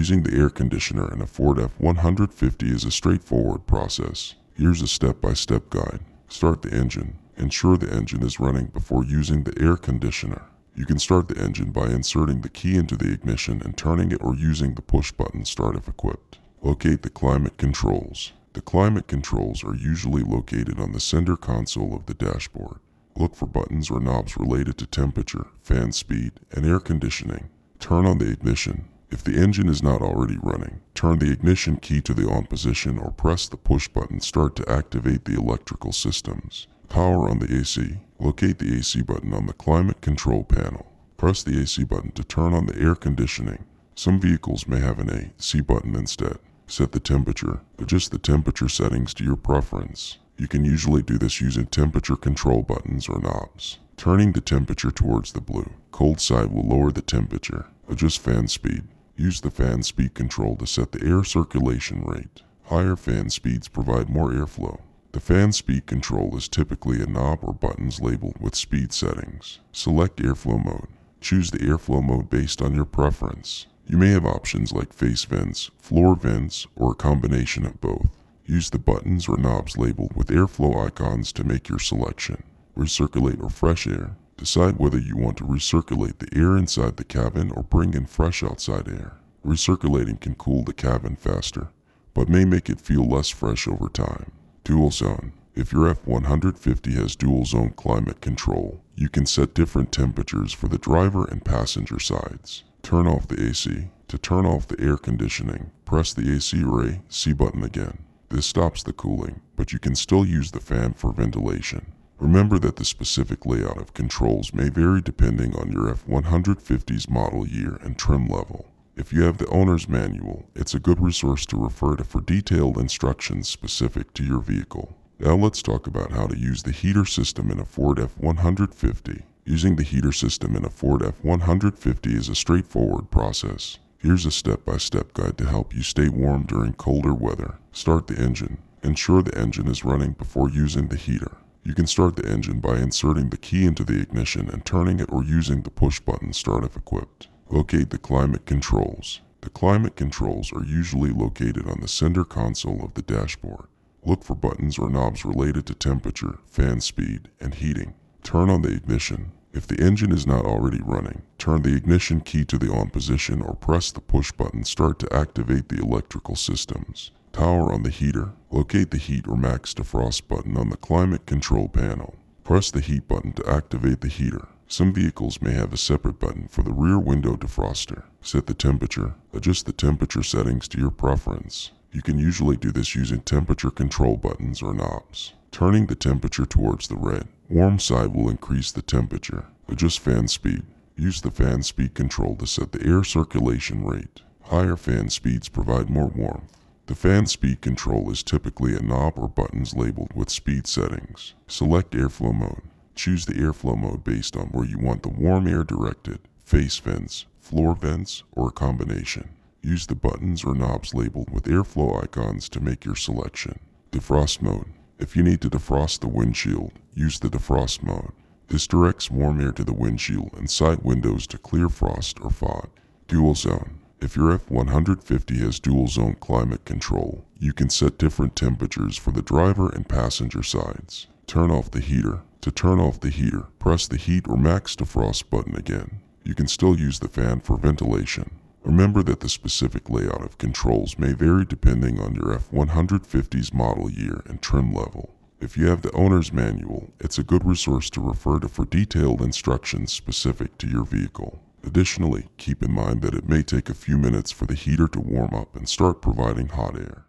Using the air conditioner in a Ford F-150 is a straightforward process. Here's a step-by-step guide. Start the engine. Ensure the engine is running before using the air conditioner. You can start the engine by inserting the key into the ignition and turning it, or using the push button start if equipped. Locate the climate controls. The climate controls are usually located on the center console of the dashboard. Look for buttons or knobs related to temperature, fan speed, and air conditioning. Turn on the ignition. If the engine is not already running, turn the ignition key to the on position or press the push button start to activate the electrical systems. Power on the AC. Locate the AC button on the climate control panel. Press the AC button to turn on the air conditioning. Some vehicles may have an AC button instead. Set the temperature. Adjust the temperature settings to your preference. You can usually do this using temperature control buttons or knobs. Turning the temperature towards the blue, cold side will lower the temperature. Adjust fan speed. Use the fan speed control to set the air circulation rate. Higher fan speeds provide more airflow. The fan speed control is typically a knob or buttons labeled with speed settings. Select airflow mode. Choose the airflow mode based on your preference. You may have options like face vents, floor vents, or a combination of both. Use the buttons or knobs labeled with airflow icons to make your selection. Recirculate or fresh air. Decide whether you want to recirculate the air inside the cabin or bring in fresh outside air. Recirculating can cool the cabin faster, but may make it feel less fresh over time. Dual zone. If your F-150 has dual zone climate control, you can set different temperatures for the driver and passenger sides. Turn off the AC. To turn off the air conditioning, press the AC or AC button again. This stops the cooling, but you can still use the fan for ventilation. Remember that the specific layout of controls may vary depending on your F-150's model year and trim level. If you have the owner's manual, it's a good resource to refer to for detailed instructions specific to your vehicle. Now let's talk about how to use the heater system in a Ford F-150. Using the heater system in a Ford F-150 is a straightforward process. Here's a step-by-step guide to help you stay warm during colder weather. Start the engine. Ensure the engine is running before using the heater. You can start the engine by inserting the key into the ignition and turning it, or using the push button start if equipped. Locate the climate controls. The climate controls are usually located on the center console of the dashboard. Look for buttons or knobs related to temperature, fan speed, and heating. Turn on the ignition. If the engine is not already running, turn the ignition key to the on position or press the push button start to activate the electrical systems. Power on the heater. Locate the heat or max defrost button on the climate control panel. Press the heat button to activate the heater. Some vehicles may have a separate button for the rear window defroster. Set the temperature. Adjust the temperature settings to your preference. You can usually do this using temperature control buttons or knobs. Turning the temperature towards the red, warm side will increase the temperature. Adjust fan speed. Use the fan speed control to set the air circulation rate. Higher fan speeds provide more warmth. The fan speed control is typically a knob or buttons labeled with speed settings. Select airflow mode. Choose the airflow mode based on where you want the warm air directed, face vents, floor vents, or a combination. Use the buttons or knobs labeled with airflow icons to make your selection. Defrost mode. If you need to defrost the windshield, use the defrost mode. This directs warm air to the windshield and side windows to clear frost or fog. Dual zone. If your F-150 has dual zone climate control, you can set different temperatures for the driver and passenger sides. Turn off the heater. To turn off the heater, press the heat or max defrost button again. You can still use the fan for ventilation. Remember that the specific layout of controls may vary depending on your F-150's model year and trim level. If you have the owner's manual, it's a good resource to refer to for detailed instructions specific to your vehicle. Additionally, keep in mind that it may take a few minutes for the heater to warm up and start providing hot air.